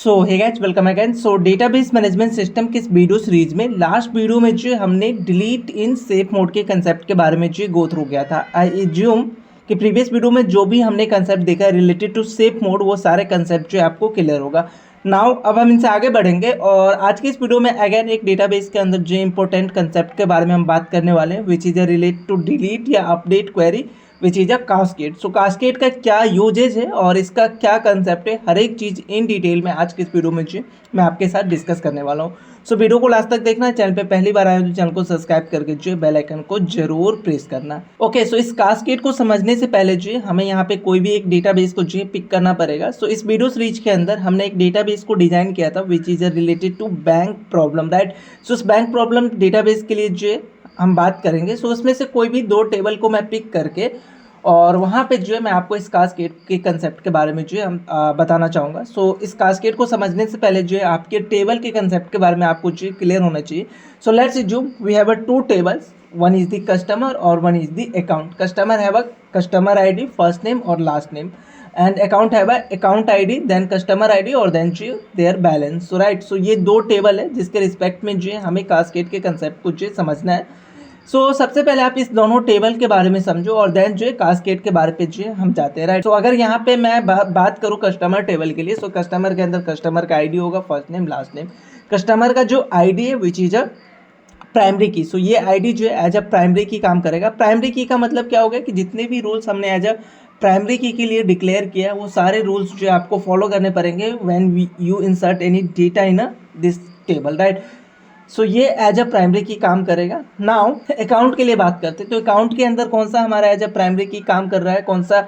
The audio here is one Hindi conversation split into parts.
सो hey guys welcome again. So database management system के इस वीडियो सीरीज में लास्ट वीडियो में जो हमने डिलीट इन सेफ मोड के कंसेप्ट के बारे में जो गो थ्रू किया था। आई एज्यूम कि प्रीवियस वीडियो में जो भी हमने कंसेप्ट देखा रिलेटेड टू सेफ मोड वो सारे कंसेप्ट जो आपको क्लियर होगा। नाउ अब हम इनसे आगे बढ़ेंगे और आज की इस वीडियो में अगेन एक डेटाबेस के अंदर जो इंपॉर्टेंट कंसेप्ट के बारे में हम बात करने वाले हैं which is a related to delete या update query which is a cascade. So cascade का क्या यूजेज है और इसका क्या कंसेप्ट है, हर एक चीज़ इन डिटेल में आज की इस वीडियो में जो मैं आपके साथ डिस्कस करने वाला हूँ। सो वीडियो को लास्ट तक देखना, चैनल पे पहली बार आए हो तो चैनल को सब्सक्राइब करके जो बेल आइकन को जरूर प्रेस करना। ओके, सो इस कास्केड को समझने से पहले जो हमें यहाँ पे कोई भी एक डेटाबेस को जो पिक करना पड़ेगा। सो इस वीडियो सीरीज के अंदर हमने एक डेटाबेस को डिजाइन किया था which is related to bank problem, right. So उस बैंक प्रॉब्लम डेटाबेस के लिए जो हम बात करेंगे। सो उसमें से कोई भी दो टेबल को मैं पिक करके और वहाँ पे जो है मैं आपको इस कास्केड के कंसेप्ट के बारे में जो है हम बताना चाहूँगा। सो इस कास्केड को समझने से पहले जो है आपके टेबल के कंसेप्ट के बारे में आपको जो क्लियर होना चाहिए। So let's assume we have a two tables, one is the customer और one is the account. Customer have a customer ID first name और last name and account have a account ID then customer ID और देन जो there balance. So right, so ये दो टेबल है जिसके रिस्पेक्ट में जो है हमें कास्केड के कंसेप्ट को जो समझना है। सो सबसे पहले आप इस दोनों टेबल के बारे में समझो और देन जो है कास्केड के बारे पे जो है हम जाते हैं, राइट। सो अगर यहाँ पे मैं बात करूँ कस्टमर टेबल के लिए, सो कस्टमर के अंदर कस्टमर का आईडी होगा first name last name. Customer का जो आईडी है विच इज अ प्राइमरी की। सो ये आईडी जो है एज अ प्राइमरी की काम करेगा। प्राइमरी की का मतलब क्या होगा कि जितने भी रूल्स हमने एज अ प्राइमरी की के लिए डिक्लेयर किया वो सारे रूल्स जो आपको फॉलो करने पड़ेंगे when you insert any data in this table, right. So ये एज अ प्राइमरी की काम करेगा। नाउ अकाउंट के लिए बात करते हैं तो अकाउंट के अंदर कौन सा हमारा एज अ प्राइमरी की काम कर रहा है, कौन सा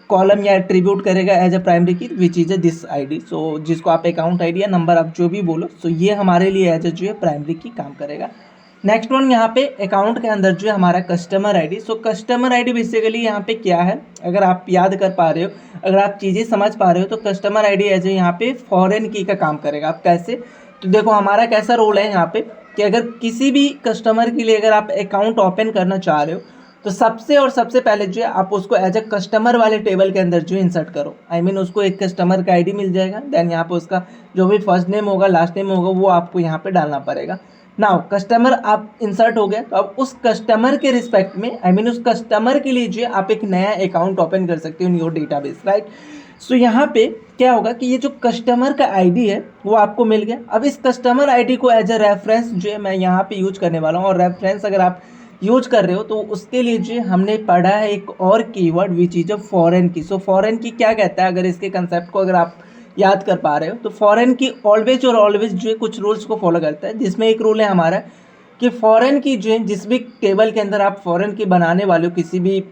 कॉलम या एट्रीब्यूट करेगा as a primary key, which is a this ID. So जिसको आप अकाउंट आईडी या नंबर आप जो भी बोलो, सो ये हमारे लिए एज अ जो है प्राइमरी की काम करेगा। नेक्स्ट वन यहाँ पे अकाउंट के अंदर जो है हमारा customer ID. So customer ID basically यहाँ पे क्या है, अगर आप याद कर पा रहे हो, अगर आप चीज़ें समझ पा रहे हो तो कस्टमर आईडी एज ए यहाँ पे फॉरेन की का काम करेगा। आप कैसे, तो देखो हमारा कैसा रोल है यहाँ पे कि अगर किसी भी कस्टमर के लिए अगर आप अकाउंट ओपन करना चाह रहे हो तो सबसे पहले जो है आप उसको एज अ कस्टमर वाले टेबल के अंदर जो इंसर्ट करो। आई मीन उसको एक कस्टमर का आईडी मिल जाएगा, देन यहाँ पे उसका जो भी फर्स्ट नेम होगा लास्ट नेम होगा वो आपको यहाँ पे डालना पड़ेगा। नाउ कस्टमर आप इंसर्ट हो गया तो अब उस कस्टमर के रिस्पेक्ट में आई मीन उस कस्टमर के लिए जो है आप एक नया अकाउंट ओपन कर सकते हो इन योर डेटाबेस, राइट। सो यहाँ पे क्या होगा कि ये जो कस्टमर का आईडी है वो आपको मिल गया। अब इस कस्टमर आईडी को एज अ रेफरेंस जो है मैं यहाँ पे यूज करने वाला हूँ। और रेफरेंस अगर आप यूज कर रहे हो तो उसके लिए जो हमने पढ़ा है एक और keyword which is a foreign की। सो फॉरेन की क्या कहता है, अगर इसके कंसेप्ट को अगर आप याद कर पा रहे हो तो फॉरेन की ऑलवेज और ऑलवेज जो है कुछ रूल्स को फॉलो करता है, जिसमें एक रूल है हमारा कि फॉरेन की जो है जिस भी टेबल के अंदर आप फॉरेन की बनाने वाले हो किसी भी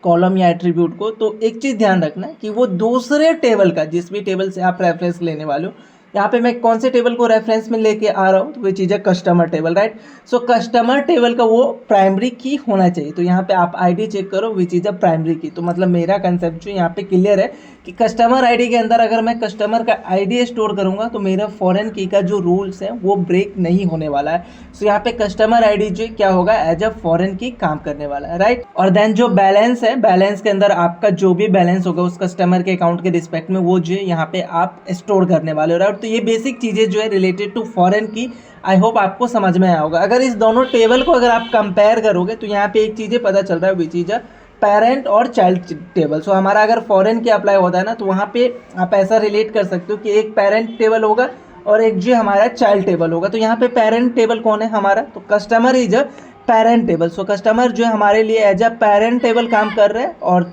कॉलम या एट्रीब्यूट को, तो एक चीज़ ध्यान रखना कि वो दूसरे टेबल का, जिस भी टेबल से आप रेफरेंस लेने वाले हो, यहाँ पे मैं कौन से टेबल को रेफरेंस में लेके आ रहा हूँ तो वो चीज़ है customer table, right. So customer table का वो प्राइमरी की होना चाहिए। तो यहाँ पे आप आईडी चेक करो विच इज़ अ प्राइमरी की। तो मतलब मेरा कंसेप्ट जो यहाँ पे क्लियर है कि कस्टमर आईडी के अंदर अगर मैं कस्टमर का आईडी स्टोर करूँगा तो मेरा फॉरेन की का जो रूल्स है वो ब्रेक नहीं होने वाला है। सो यहाँ पे कस्टमर आईडी जो क्या होगा एज अ फॉरेन की काम करने वाला है, राइट। और देन जो बैलेंस है, बैलेंस के अंदर आपका जो भी बैलेंस होगा उस कस्टमर के अकाउंट के रिस्पेक्ट में वो जो है यहाँ पे आप स्टोर करने वाले हो, राइट। तो ये बेसिक चीज़ें जो है रिलेटेड टू फॉरेन की आई होप आपको समझ में आया होगा। अगर इस दोनों टेबल को अगर आप कंपेयर करोगे तो यहाँ पे एक चीज़ें पता चल रहा है विच इज अ पेरेंट और चाइल्ड टेबल। सो हमारा अगर फॉरेन की अप्लाई होता है ना तो वहाँ पे आप ऐसा रिलेट कर सकते हो कि एक पेरेंट टेबल होगा और एक जो हमारा चाइल्ड टेबल होगा। तो यहाँ पे पेरेंट टेबल कौन है हमारा, तो customer is a parent table. So customer जो है हमारे लिए एज अ पेरेंट टेबल काम कर रहे हैं और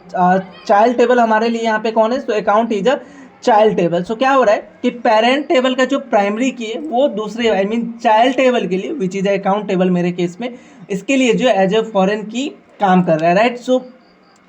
चाइल्ड टेबल हमारे लिए यहाँ पे कौन है, so account is a child table. So क्या हो रहा है कि पेरेंट टेबल का जो प्राइमरी की है वो दूसरे आई मीन चाइल्ड टेबल के लिए विच इज अकाउंट टेबल मेरे केस में, इसके लिए जो एज अ फॉरेन की काम कर रहा है, राइट। सो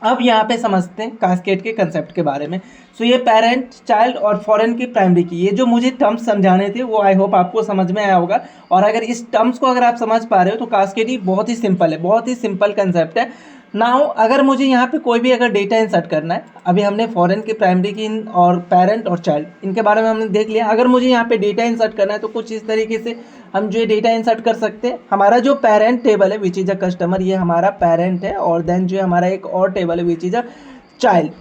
अब यहाँ पे समझते हैं कास्केड के कंसेप्ट के बारे में। सो ये पेरेंट चाइल्ड और फॉरेन की प्राइमरी की, ये जो मुझे टर्म्स समझाने थे वो आई होप आपको समझ में आया होगा। और अगर इस टर्म्स को अगर आप समझ पा रहे हो तो कास्केड ही बहुत ही सिंपल है, बहुत ही सिंपल कंसेप्ट है। नाउ अगर मुझे यहाँ पे कोई भी अगर डेटा इंसर्ट करना है, अभी हमने फॉरेन की प्राइमरी की और पेरेंट और चाइल्ड इनके बारे में हमने देख लिया। अगर मुझे यहाँ पे डेटा इंसर्ट करना है तो कुछ इस तरीके से हम जो डेटा इंसर्ट कर सकते हैं। हमारा जो पेरेंट टेबल है विच इज अ कस्टमर, ये हमारा पेरेंट है और देन जो हमारा एक और टेबल है which is a child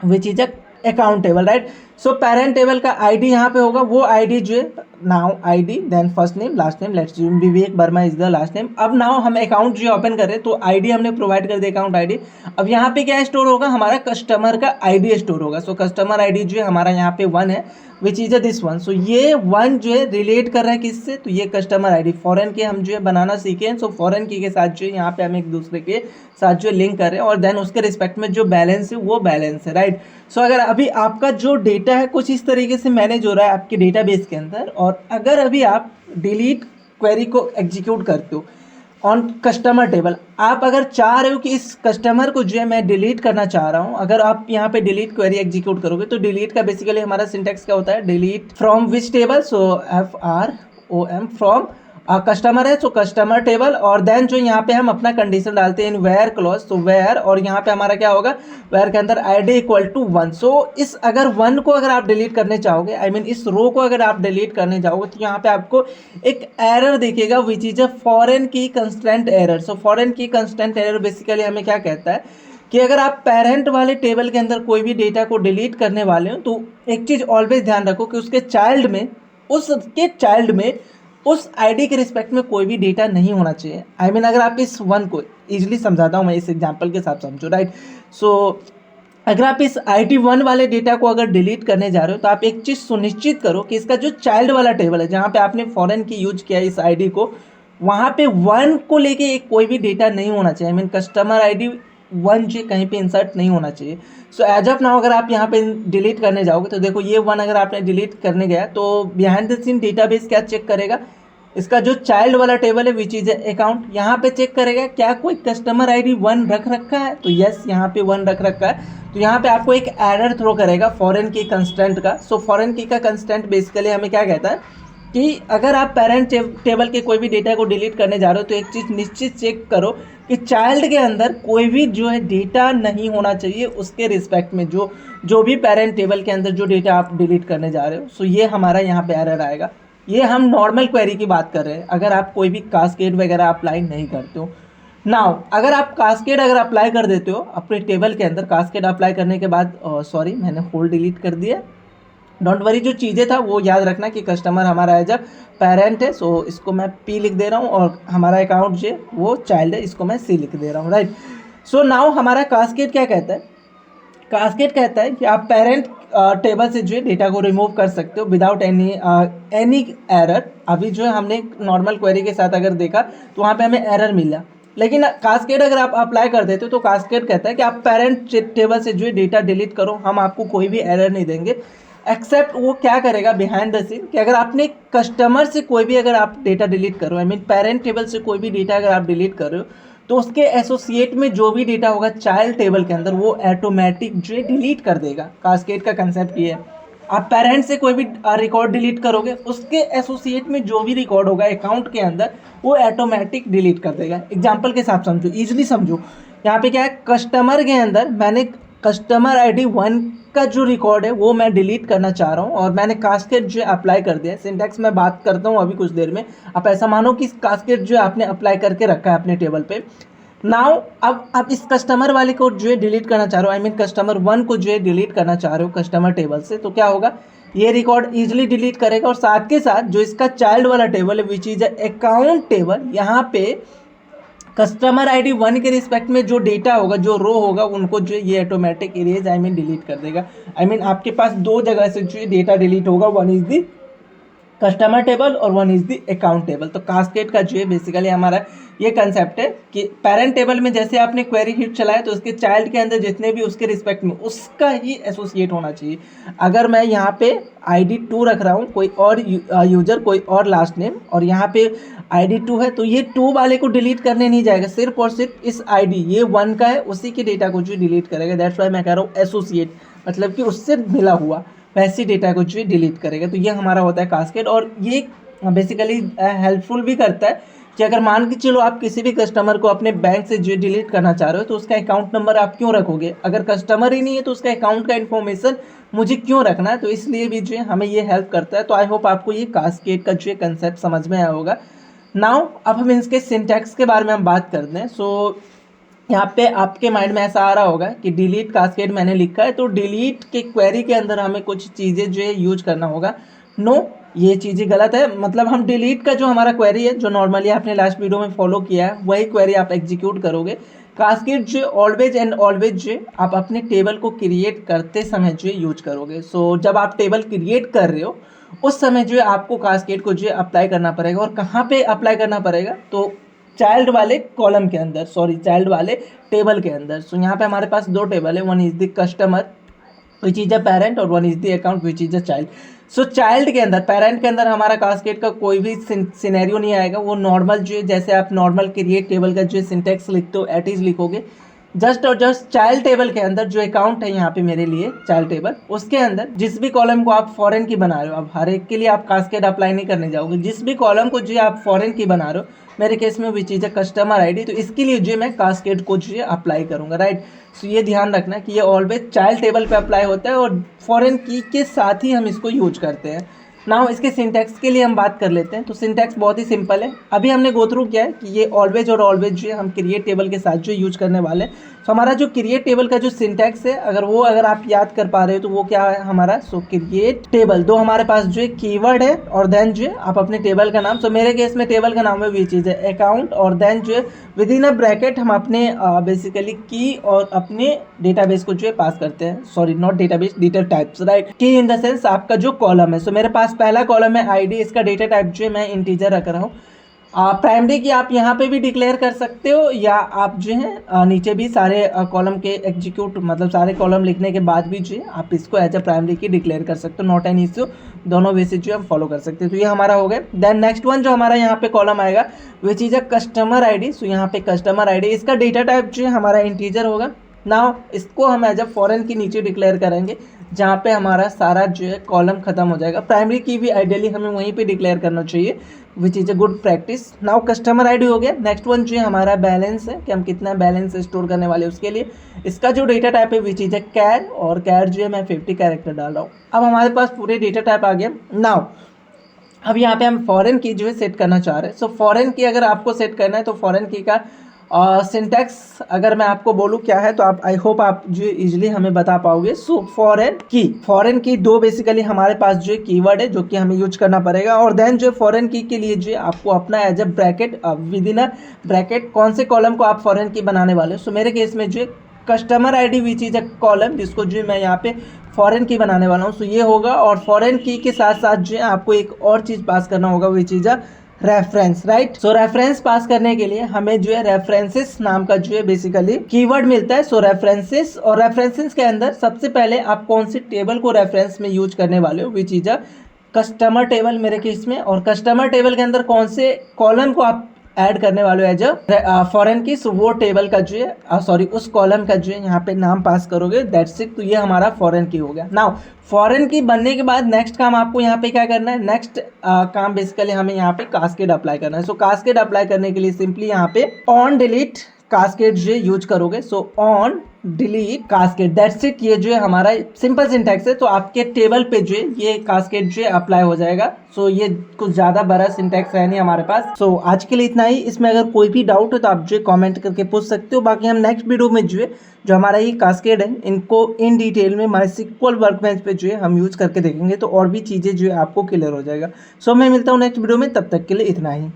which is a account table, right. So parent table का आईडी यहाँ पे होगा, वो आईडी जो है now ID then first name last name, let's assume Vivek Verma is the last name. अब नाउ हम अकाउंट जो ओपन कर रहे हैं तो आईडी हमने प्रोवाइड कर दिया अकाउंट आईडी। अब यहाँ पे क्या स्टोर होगा, हमारा कस्टमर का आईडी स्टोर होगा। सो कस्टमर आईडी जो है हमारा यहाँ पे 1 है, विच इज दिस वन। सो ये 1 जो है रिलेट कर रहा है किससे, तो ये कस्टमर आईडी फॉरेन के हम जो है बनाना सीखे हैं। सो फॉरेन की के साथ जो है यहाँ पे हम एक दूसरे के साथ जो लिंक कर रहे हैं और देन उसके रिस्पेक्ट में जो बैलेंस है वो बैलेंस है, राइट। सो अगर अभी आपका जो डेटा है कुछ इस तरीके से मैनेज हो रहा है आपके डेटाबेस के अंदर, और अगर अभी आप डिलीट क्वेरी को एग्जीक्यूट करते हो ऑन कस्टमर टेबल, आप अगर चाह रहे हो कि इस कस्टमर को जो है मैं डिलीट करना चाह रहा हूँ, अगर आप यहाँ पे डिलीट क्वेरी एग्जीक्यूट करोगे तो डिलीट का बेसिकली हमारा सिंटेक्स क्या होता है, delete from which table, so FROM from customer है, सो कस्टमर टेबल, और देन जो यहाँ पे हम अपना कंडीशन डालते हैं इन वेयर क्लॉज, तो वेयर, और यहाँ पे हमारा क्या होगा, वेयर के अंदर आईडी इक्वल टू 1। सो इस अगर 1 को अगर आप डिलीट करने चाहोगे, आई मीन इस रो को अगर आप डिलीट करने चाहोगे, तो यहाँ पे आपको एक एरर दिखेगा विच इज अ फॉरेन की कंस्टेंट एरर। सो फॉरेन की कंस्टेंट एरर बेसिकली हमें क्या कहता है कि अगर आप पेरेंट वाले टेबल के अंदर कोई भी डेटा को डिलीट करने वाले हो तो एक चीज़ ऑलवेज ध्यान रखो कि उसके चाइल्ड में उस आईडी के रिस्पेक्ट में कोई भी डेटा नहीं होना चाहिए। आई मीन अगर आप इस 1 को ईजिली समझाता हूँ मैं इस एग्जांपल के साथ समझो, राइट। सो अगर आप इस ID1 वाले डेटा को अगर डिलीट करने जा रहे हो तो आप एक चीज़ सुनिश्चित करो कि इसका जो चाइल्ड वाला टेबल है जहाँ पे आपने फॉरेन की यूज किया इस आईडी को, वहाँ पे 1 को लेके एक कोई भी डेटा नहीं होना चाहिए। आई मीन कस्टमर आईडी 1 जो कहीं पे इंसर्ट नहीं होना चाहिए। सो एज ऑफ नाउ अगर आप यहाँ पे डिलीट करने जाओगे तो देखो ये 1 अगर आपने डिलीट करने गया तो बिहाइंड द सीन डेटाबेस क्या चेक करेगा, इसका जो चाइल्ड वाला टेबल है विच इज अकाउंट, यहाँ पे चेक करेगा क्या कोई कस्टमर आईडी 1 रख रखा है, तो यस यहाँ पे 1 रख रखा है। तो यहाँ पे आपको एक एरर थ्रो करेगा फॉरेन की कंस्टेंट का। सो फॉरेन की का कंस्टेंट बेसिकली हमें क्या कहता है कि अगर आप पेरेंट टेबल के कोई भी डेटा को डिलीट करने जा रहे हो तो एक चीज़ निश्चित चेक करो कि चाइल्ड के अंदर कोई भी जो है डेटा नहीं होना चाहिए उसके रिस्पेक्ट में, जो भी पेरेंट टेबल के अंदर जो डेटा आप डिलीट करने जा रहे हो। सो ये हमारा यहाँ पे एरर आएगा। ये हम नॉर्मल क्वेरी की बात कर रहे हैं, अगर आप कोई भी कास्केड वगैरह अप्लाई नहीं करते हो। नाउ अगर आप कास्केड अगर अप्लाई कर देते हो अपने टेबल के अंदर, कास्केड अप्लाई करने के बाद सॉरी मैंने होल डिलीट कर दिया, डोंट वरी, जो चीज़ें था वो याद रखना कि कस्टमर हमारा एज अ पेरेंट है, सो इसको मैं P लिख दे रहा हूँ, और हमारा अकाउंट जो है वो चाइल्ड है, इसको मैं C लिख दे रहा हूँ, राइट। सो नाउ हमारा कास्केड क्या कहता है, कास्केड कहता है कि आप पेरेंट टेबल से जो है डेटा को रिमूव कर सकते हो विदाउट एनी एरर। अभी जो है हमने नॉर्मल क्वेरी के साथ अगर देखा तो वहाँ पे हमें एरर मिला, लेकिन कास्केड अगर आप अप्लाई कर देते हो तो कास्केड कहता है कि आप पेरेंट टेबल से जो है डेटा डिलीट करो, हम आपको कोई भी एरर नहीं देंगे। एक्सेप्ट वो क्या करेगा बिहाइंड द सीन कि अगर आपने कस्टमर से कोई भी अगर आप डेटा डिलीट करो, आई मीन पेरेंट टेबल से कोई भी डेटा अगर आप डिलीट कर रहे हो तो उसके एसोसिएट में जो भी डेटा होगा चाइल्ड टेबल के अंदर वो ऑटोमेटिक जो है डिलीट कर देगा। कास्केड का कंसेप्ट ये है, आप पेरेंट से कोई भी रिकॉर्ड डिलीट करोगे उसके एसोसिएट में जो भी रिकॉर्ड होगा अकाउंट के अंदर वो ऑटोमेटिक डिलीट कर देगा। एग्जाम्पल के साथ समझो, ईजिली समझो। यहाँ पे क्या है, कस्टमर के अंदर मैंने कस्टमर ID1 का जो रिकॉर्ड है वो मैं डिलीट करना चाह रहा हूँ और मैंने कास्केड जो है अप्लाई कर दिया है। सिंटैक्स मैं बात करता हूँ अभी कुछ देर में, आप ऐसा मानो कि कास्केड जो है आपने अप्लाई करके रखा है अपने टेबल पे। नाउ अब इस कस्टमर वाले को जो है डिलीट करना चाह रहे हो, आई मीन कस्टमर 1 को जो है डिलीट करना चाह रहे हो कस्टमर टेबल से, तो क्या होगा, ये रिकॉर्ड ईजिली डिलीट करेगा और साथ के साथ जो इसका चाइल्ड वाला टेबल है विच इज अकाउंट टेबल, यहाँ पे कस्टमर ID1 के रिस्पेक्ट में जो डेटा होगा, जो रो होगा, उनको जो ये automatic erase I mean delete कर देगा। आई मीन आपके पास 2 जगह से जो डेटा डिलीट होगा, 1 इज दी कस्टमर टेबल और 1 इज दी अकाउंट टेबल। तो कास्केड का जो है बेसिकली हमारा ये कंसेप्ट है कि पेरेंट टेबल में जैसे आपने क्वेरी हिट चलाया तो उसके चाइल्ड के अंदर जितने भी उसके रिस्पेक्ट में उसका ही एसोसिएट होना चाहिए। अगर मैं यहाँ पे ID2 रख रहा हूँ, कोई और यूजर कोई और लास्ट नेम, और यहाँ पे ID2 है, तो ये 2 वाले को डिलीट करने नहीं जाएगा, सिर्फ और सिर्फ इस ID ये 1 का है उसी के डेटा को जो डिलीट करेगा। दैट्स वाई मैं कह रहा हूँ एसोसिएट, मतलब कि उससे मिला हुआ वैसी डेटा को जो डिलीट करेगा। तो ये हमारा होता है कास्केड, और ये बेसिकली हेल्पफुल भी करता है कि अगर मान के चलो आप किसी भी कस्टमर को अपने बैंक से जो डिलीट करना चाह रहे हो तो उसका अकाउंट नंबर आप क्यों रखोगे, अगर कस्टमर ही नहीं है तो उसका अकाउंट का इन्फॉर्मेशन मुझे क्यों रखना है। तो इसलिए भी जो है हमें ये हेल्प करता है। तो आई होप आपको ये कास्केड का जो है कंसेप्ट समझ में आया होगा। नाउ अब हम इसके सिंटैक्स के बारे में हम बात करते हैं। सो यहाँ पे आपके माइंड में ऐसा आ रहा होगा कि डिलीट कास्केड मैंने लिखा है तो डिलीट के क्वेरी के अंदर हमें कुछ चीज़ें जो है यूज करना होगा। नो, ये चीज़ें गलत है। मतलब हम डिलीट का जो हमारा क्वेरी है, जो नॉर्मली आपने लास्ट वीडियो में फॉलो किया है, वही क्वेरी आप एग्जीक्यूट करोगे। कास्केड जो ऑलवेज एंड ऑलवेज जो आप अपने टेबल को क्रिएट करते समय जो यूज करोगे। सो जब आप टेबल क्रिएट कर रहे हो उस समय जो है आपको कास्केड को जो अप्लाई करना पड़ेगा। और कहाँ पे अप्लाई करना पड़ेगा, तो चाइल्ड वाले कॉलम के अंदर, सॉरी चाइल्ड वाले टेबल के अंदर। सो यहाँ पे हमारे पास दो टेबल है, one is the customer which is a parent और one is the account which is a child. So child के अंदर, पेरेंट के अंदर हमारा कास्केड का कोई भी सिनेरियो नहीं आएगा। वो नॉर्मल जो है, जैसे आप नॉर्मल क्रिएट टेबल का जो सिंटेक्स लिखते हो एट इज लिखोगे। जस्ट और जस्ट चाइल्ड टेबल के अंदर जो अकाउंट है यहाँ पे मेरे लिए चाइल्ड टेबल, उसके अंदर जिस भी कॉलम को आप फॉरेन की बना रहे हो, अब हर एक के लिए आप कास्केड अप्लाई नहीं करने जाओगे, जिस भी कॉलम को जो आप फॉरेन की बना रहे हो, मेरे केस में विच इज अ कस्टमर आईडी, तो इसके लिए जो मैं कास्केड को जो अप्लाई करूँगा, राइट। सो ये ध्यान रखना कि ये ऑलवेज चाइल्ड टेबल पे अप्लाई होता है और फॉरेन की के साथ ही हम इसको यूज करते हैं। नाउ इसके सिंटैक्स के लिए हम बात कर लेते हैं। तो सिंटैक्स बहुत ही सिंपल है, अभी हमने गो थ्रू किया है कि ये ऑलवेज और ऑलवेज जो है हम क्रिएट टेबल के साथ जो यूज करने वाले हैं। तो हमारा जो क्रिएट टेबल का जो सिंटैक्स है, अगर आप याद कर पा रहे हो तो वो क्या है हमारा, सो क्रिएट टेबल, दो हमारे पास जो है कीवर्ड है और देन जो है आप अपने टेबल का नाम। सो मेरे केस में टेबल का नाम है विच चीज़ है अकाउंट, और देन जो है विद इन अ ब्रैकेट हम अपने बेसिकली की और अपने डेटाबेस को जो है पास करते हैं, sorry not database, data types, right. की इन द सेंस आपका जो कॉलम है। सो मेरे पास पहला कॉलम है आईडी, इसका डेटा टाइप जो है मैं इंटीजर रख रहा हूँ। प्राइमरी की आप यहाँ पे भी डिक्लेयर कर सकते हो, या आप जो है नीचे भी सारे कॉलम के एग्जीक्यूट, मतलब सारे कॉलम लिखने के बाद भी जो है आप इसको एज अ प्राइमरी की डिक्लेयर कर सकते हो, नॉट एन इश्यू। दोनों वे से जो हम फॉलो कर सकते हैं। तो ये हमारा हो गया। देन नेक्स्ट वन जो हमारा यहाँ पे कॉलम आएगा which is a customer ID. So यहाँ पे कस्टमर आईडी, इसका डेटा टाइप जो है हमारा इंटीजर होगा। नाउ इसको हम एज अ फॉरेन की नीचे डिक्लेयर करेंगे, जहाँ पे हमारा सारा जो है कॉलम खत्म हो जाएगा। प्राइमरी की भी आइडियली हमें वहीं पे डिक्लेयर करना चाहिए, विच is a good practice. Now customer ID हो गया। नेक्स्ट वन जो है हमारा बैलेंस है, कि हम कितना बैलेंस स्टोर करने वाले उसके लिए। इसका जो डेटा टाइप है विच इज़ अ कैर, और कैर जो है मैं 50 कैरेक्टर डाल रहा हूँ। अब हमारे पास पूरे डेटा टाइप आ गया। नाउ अब यहाँ पे हम फॉरेन की जो है सेट करना चाह रहे हैं। सो फॉरेन की अगर आपको सेट करना है तो फॉरेन की का सिंटैक्स अगर मैं आपको बोलूँ क्या है, तो आप आई होप आप जो इजीली हमें बता पाओगे। सो फॉरेन की दो बेसिकली हमारे पास जो कीवर्ड है जो कि हमें यूज करना पड़ेगा, और देन जो फॉरेन की के लिए जो आपको अपना as a bracket, within a bracket कौन से कॉलम को आप फॉरेन की बनाने वाले हो। सो मेरे केस में जो customer ID which is a column, जिसको जो मैं यहाँ पे फॉरेन की बनाने वाला हूँ। सो ये होगा, और फॉरेन की के साथ साथ जो है आपको एक और चीज़ पास करना होगा which is a reference, right. So reference pass करने के लिए हमें जो है रेफरेंसेस नाम का जो है बेसिकली कीवर्ड मिलता है। सो रेफरेंसेस, और रेफरेंसेस के अंदर सबसे पहले आप कौन सी टेबल को रेफरेंस में यूज करने वाले हो, विच इज अ कस्टमर टेबल मेरे केस में। और कस्टमर टेबल के अंदर कौन से कॉलम को आप ऐड करने वाले हो एज अ फॉरेन की, सो वो टेबल का जो है सॉरी उस कॉलम का जो है यहाँ पे नाम पास करोगे, दैट्स इट। तो ये हमारा फॉरेन की हो गया। नाउ फॉरेन की बनने के बाद नेक्स्ट काम आपको यहाँ पे क्या करना है, नेक्स्ट काम बेसिकली हमें यहाँ पे कास्केड अप्लाई करना है। सो कास्केड अप्लाई करने के लिए सिंपली यहाँ पे ऑन डिलीट कास्केड जो यूज करोगे। So on delete cascade, that's it. ये जो है हमारा सिंपल सिंटैक्स है। तो आपके टेबल पे जो है ये कास्केड जो है अप्लाई हो जाएगा। सो ये कुछ ज़्यादा बड़ा सिंटैक्स है नहीं हमारे पास। सो आज के लिए इतना ही। इसमें अगर कोई भी डाउट हो तो आप जो है कॉमेंट करके पूछ सकते हो। बाकी हम नेक्स्ट वीडियो में जो है जो हमारा ये कास्केड है इनको इन डिटेल में माइस्क्ल वर्कबेंच पे जो है हम यूज़ करके देखेंगे, तो और भी चीज़ें जो है आपको क्लियर हो जाएगा। सो मैं मिलता हूँ नेक्स्ट वीडियो में, तब तक के लिए इतना ही।